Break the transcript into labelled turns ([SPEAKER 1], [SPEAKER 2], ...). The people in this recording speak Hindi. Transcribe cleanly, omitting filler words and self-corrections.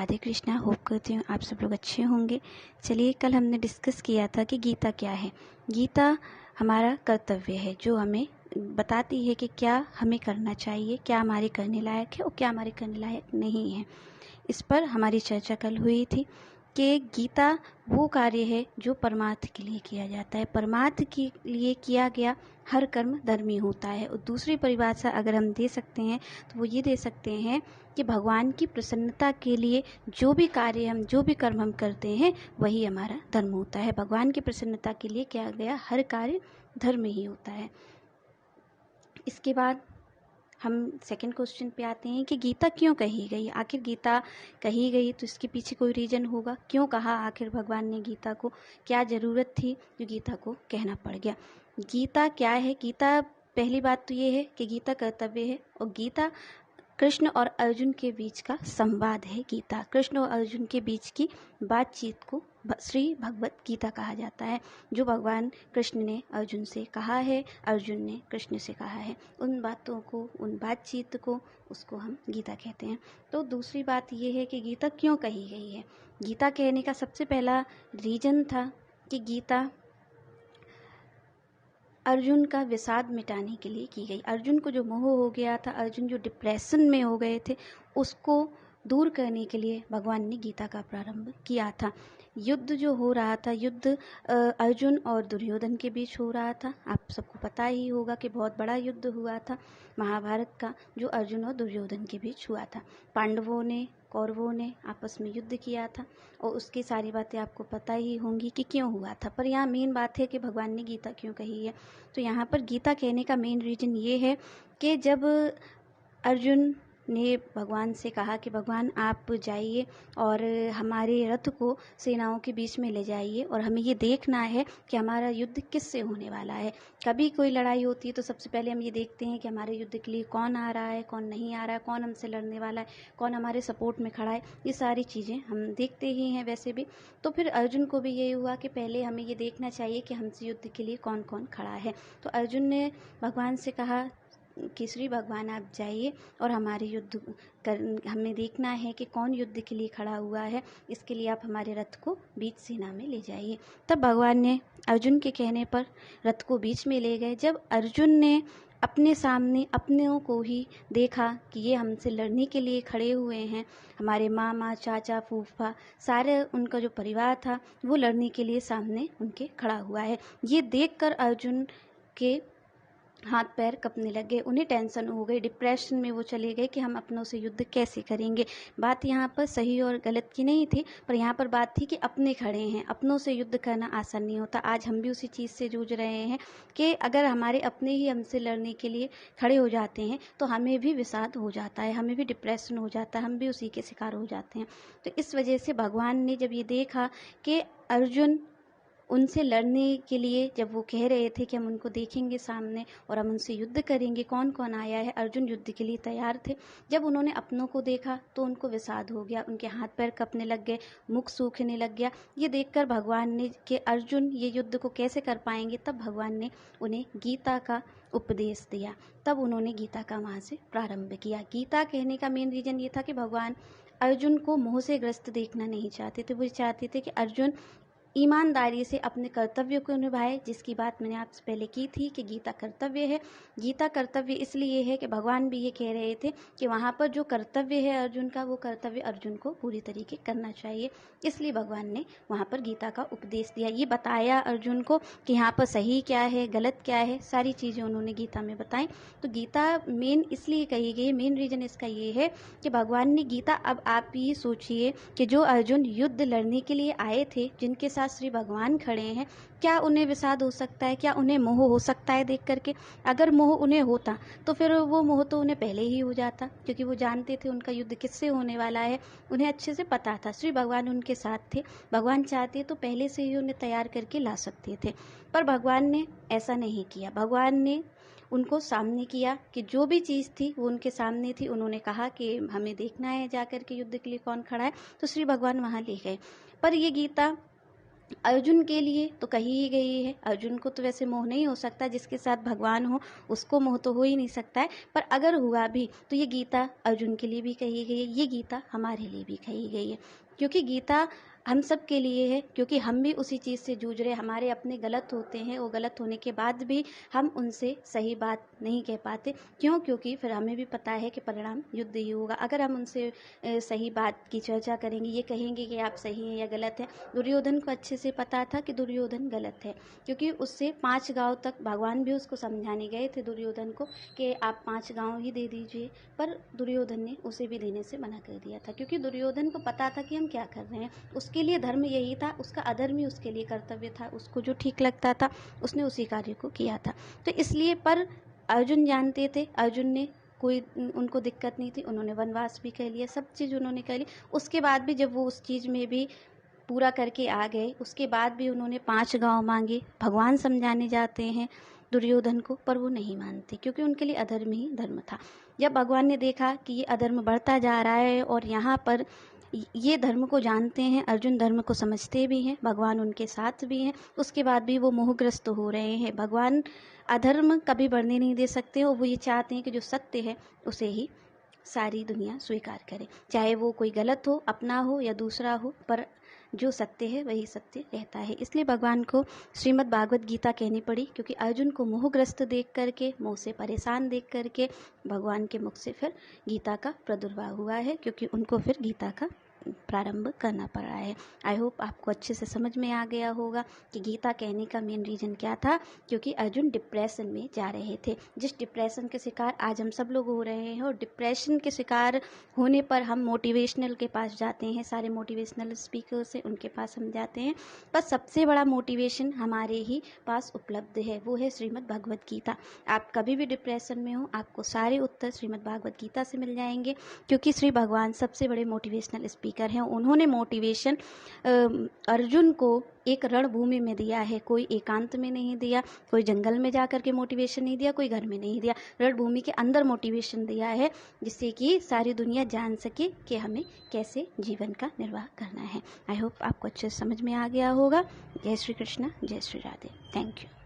[SPEAKER 1] राधे कृष्णा। होप करती हूँ आप सब लोग अच्छे होंगे। चलिए, कल हमने डिस्कस किया था कि गीता क्या है। गीता हमारा कर्तव्य है जो हमें बताती है कि क्या हमें करना चाहिए, क्या हमारे करने लायक है और क्या हमारे करने लायक नहीं है। इस पर हमारी चर्चा कल हुई थी कि गीता वो कार्य है जो परमार्थ के लिए किया जाता है। परमार्थ के लिए किया गया हर कर्म धर्मी होता है। और दूसरी परिभाषा अगर हम दे सकते हैं तो वो ये दे सकते हैं कि भगवान की प्रसन्नता के लिए जो भी कार्य हम, जो भी कर्म हम करते हैं वही हमारा धर्म होता है। भगवान की प्रसन्नता के लिए किया गया हर कार्य धर्म ही होता है। इसके बाद हम सेकंड क्वेश्चन पे आते हैं कि गीता क्यों कही गई। आखिर गीता कही गई तो इसके पीछे कोई रीजन होगा, क्यों कहा आखिर भगवान ने गीता को, क्या ज़रूरत थी जो गीता को कहना पड़ गया। गीता क्या है? गीता, पहली बात तो ये है कि गीता कर्तव्य है और गीता कृष्ण और अर्जुन के बीच का संवाद है। गीता कृष्ण और अर्जुन के बीच की बातचीत को श्री भगवत गीता कहा जाता है, जो भगवान कृष्ण ने अर्जुन से कहा है, अर्जुन ने कृष्ण से कहा है। उन बातों को, उन बातचीत को, उसको हम गीता कहते हैं। तो दूसरी बात ये है कि गीता क्यों कही गई है। गीता कहने का सबसे पहला रीजन था कि गीता अर्जुन का विषाद मिटाने के लिए की गई। अर्जुन को जो मोह हो गया था, अर्जुन जो डिप्रेशन में हो गए थे, उसको दूर करने के लिए भगवान ने गीता का प्रारंभ किया था। युद्ध जो हो रहा था, युद्ध अर्जुन और दुर्योधन के बीच हो रहा था। आप सबको पता ही होगा कि बहुत बड़ा युद्ध हुआ था महाभारत का, जो अर्जुन और दुर्योधन के बीच हुआ था। पांडवों ने, कौरवों ने आपस में युद्ध किया था और उसकी सारी बातें आपको पता ही होंगी कि क्यों हुआ था। पर यहाँ मेन बात है कि भगवान ने गीता क्यों कही है। तो यहाँ पर गीता कहने का मेन रीजन ये है कि जब अर्जुन ने भगवान से कहा कि भगवान आप जाइए और हमारे रथ को सेनाओं के बीच में ले जाइए और हमें ये देखना है कि हमारा युद्ध किससे होने वाला है। कभी कोई लड़ाई होती है तो सबसे पहले हम ये देखते हैं कि हमारे युद्ध के लिए कौन आ रहा है, कौन नहीं आ रहा है, कौन हमसे लड़ने वाला है, कौन हमारे सपोर्ट में खड़ा है। ये सारी चीज़ें हम देखते ही हैं वैसे भी। तो फिर अर्जुन को भी यही हुआ कि पहले हमें ये देखना चाहिए कि हमसे युद्ध के लिए कौन कौन खड़ा है। तो अर्जुन ने भगवान से कहा कि श्री भगवान आप जाइए और हमारे युद्ध हमें देखना है कि कौन युद्ध के लिए खड़ा हुआ है, इसके लिए आप हमारे रथ को बीच सेना में ले जाइए। तब भगवान ने अर्जुन के कहने पर रथ को बीच में ले गए। जब अर्जुन ने अपने सामने अपनों को ही देखा कि ये हमसे लड़ने के लिए खड़े हुए हैं, हमारे मामा, चाचा, फूफा, सारे उनका जो परिवार था वो लड़ने के लिए सामने उनके खड़ा हुआ है, ये देखकर अर्जुन के हाथ पैर कँपने लगे। उन्हें टेंशन हो गई, डिप्रेशन में वो चले गए कि हम अपनों से युद्ध कैसे करेंगे। बात यहाँ पर सही और गलत की नहीं थी, पर यहाँ पर बात थी कि अपने खड़े हैं, अपनों से युद्ध करना आसान नहीं होता। आज हम भी उसी चीज़ से जूझ रहे हैं कि अगर हमारे अपने ही हमसे लड़ने के लिए खड़े हो जाते हैं तो हमें भी विषाद हो जाता है, हमें भी डिप्रेशन हो जाता है, हम भी उसी के शिकार हो जाते हैं। तो इस वजह से भगवान ने जब ये देखा कि अर्जुन उनसे लड़ने के लिए, जब वो कह रहे थे कि हम उनको देखेंगे सामने और हम उनसे युद्ध करेंगे, कौन कौन आया है, अर्जुन युद्ध के लिए तैयार थे। जब उन्होंने अपनों को देखा तो उनको विषाद हो गया, उनके हाथ पैर कँपने लग गए, मुख सूखने लग गया। ये देखकर भगवान ने कि अर्जुन ये युद्ध को कैसे कर पाएंगे, तब भगवान ने उन्हें गीता का उपदेश दिया। तब उन्होंने गीता का वहाँ से प्रारंभ किया। गीता कहने का मेन रीज़न ये था कि भगवान अर्जुन को मोह से ग्रस्त देखना नहीं चाहते थे। वो चाहते थे कि अर्जुन ईमानदारी से अपने कर्तव्य को निभाए, जिसकी बात मैंने आपसे पहले की थी कि गीता कर्तव्य है। गीता कर्तव्य इसलिए है कि भगवान भी ये कह रहे थे कि वहाँ पर जो कर्तव्य है अर्जुन का, वो कर्तव्य अर्जुन को पूरी तरीके करना चाहिए। इसलिए भगवान ने वहाँ पर गीता का उपदेश दिया, ये बताया अर्जुन को कि यहाँ पर सही क्या है, गलत क्या है, सारी चीज़ें उन्होंने गीता में बताई। तो गीता मेन इसलिए कही गई, मेन रीज़न इसका ये है कि भगवान ने गीता, अब आप ये सोचिए कि जो अर्जुन युद्ध लड़ने के लिए आए थे, जिनके साथ श्री भगवान खड़े हैं, क्या उन्हें विषाद हो सकता है, क्या उन्हें मोह हो सकता है देख करके? अगर मोह उन्हें होता तो फिर वो मोह तो उन्हें पहले ही हो जाता, क्योंकि वो जानते थे उनका युद्ध किससे होने वाला है, उन्हें अच्छे से पता था। श्री भगवान उनके साथ थे, भगवान चाहते तो पहले से ही उन्हें तैयार करके ला सकते थे, पर भगवान ने ऐसा नहीं किया। भगवान ने उनको सामने किया कि जो भी चीज़ थी वो उनके सामने थी। उन्होंने कहा कि हमें देखना है जाकर के युद्ध के लिए कौन खड़ा है, तो श्री भगवान वहाँ ले गए। पर ये गीता अर्जुन के लिए तो कही ही गई है। अर्जुन को तो वैसे मोह नहीं हो सकता, जिसके साथ भगवान हो उसको मोह तो हो ही नहीं सकता है, पर अगर हुआ भी तो ये गीता अर्जुन के लिए भी कही गई है, ये गीता हमारे लिए भी कही गई है, क्योंकि गीता हम सब के लिए है, क्योंकि हम भी उसी चीज़ से जूझ रहे, हमारे अपने गलत होते हैं, वो गलत होने के बाद भी हम उनसे सही बात नहीं कह पाते। क्यों? क्योंकि फिर हमें भी पता है कि परिणाम युद्ध ही होगा। अगर हम उनसे सही बात की चर्चा करेंगे, ये कहेंगे कि आप सही हैं या गलत हैं। दुर्योधन को अच्छे से पता था कि दुर्योधन गलत है, क्योंकि उससे 5 गांव तक भगवान भी उसको समझाने गए थे दुर्योधन को कि आप 5 गांव ही दे दीजिए, पर दुर्योधन ने उसे भी देने से मना कर दिया था, क्योंकि दुर्योधन को पता था कि हम क्या कर रहे हैं। उसके लिए धर्म यही था, उसका अधर्म ही उसके लिए कर्तव्य था, उसको जो ठीक लगता था उसने उसी कार्य को किया था। तो इसलिए, पर अर्जुन जानते थे, अर्जुन ने कोई उनको दिक्कत नहीं थी, उन्होंने वनवास भी कर लिया, सब चीज़ उन्होंने कर ली। उसके बाद भी जब वो उस चीज़ में भी पूरा करके आ गए, उसके बाद भी उन्होंने 5 गांव मांगे, भगवान समझाने जाते हैं दुर्योधन को, पर वो नहीं मानते, क्योंकि उनके लिए अधर्म ही धर्म था। जब भगवान ने देखा कि ये अधर्म बढ़ता जा रहा है और यहाँ पर ये धर्म को जानते हैं, अर्जुन धर्म को समझते भी हैं, भगवान उनके साथ भी हैं, उसके बाद भी वो मोहग्रस्त हो रहे हैं। भगवान अधर्म कभी बढ़ने नहीं दे सकते, और वो ये चाहते हैं कि जो सत्य है उसे ही सारी दुनिया स्वीकार करे, चाहे वो कोई गलत हो, अपना हो या दूसरा हो, पर जो सत्य है वही सत्य रहता है। इसलिए भगवान को श्रीमद् भागवत गीता कहनी पड़ी, क्योंकि अर्जुन को मोहग्रस्त देख करके, मोह से परेशान देख करके भगवान के मुख से फिर गीता का प्रादुर्भाव हुआ है, क्योंकि उनको फिर गीता का प्रारंभ करना पड़ा है। आई होप आपको अच्छे से समझ में आ गया होगा कि गीता कहने का मेन रीज़न क्या था, क्योंकि अर्जुन डिप्रेशन में जा रहे थे। जिस डिप्रेशन के शिकार आज हम सब लोग हो रहे हैं, और डिप्रेशन के शिकार होने पर हम मोटिवेशनल के पास जाते हैं, सारे मोटिवेशनल स्पीकर से उनके पास हम जाते हैं, पर सबसे बड़ा मोटिवेशन हमारे ही पास उपलब्ध है, वो है श्रीमद् भगवत गीता। आप कभी भी डिप्रेशन में हो, आपको सारे उत्तर श्रीमद् भागवत गीता से मिल जाएंगे, क्योंकि श्री भगवान सबसे बड़े मोटिवेशनल स्पीकर हैं। उन्होंने मोटिवेशन अर्जुन को एक रणभूमि में दिया है, कोई एकांत में नहीं दिया, कोई जंगल में जा करके मोटिवेशन नहीं दिया, कोई घर में नहीं दिया, रणभूमि के अंदर मोटिवेशन दिया है, जिससे कि सारी दुनिया जान सके कि हमें कैसे जीवन का निर्वाह करना है। आई होप आपको अच्छे से समझ में आ गया होगा। जय श्री कृष्ण, जय श्री राधे। Thank you.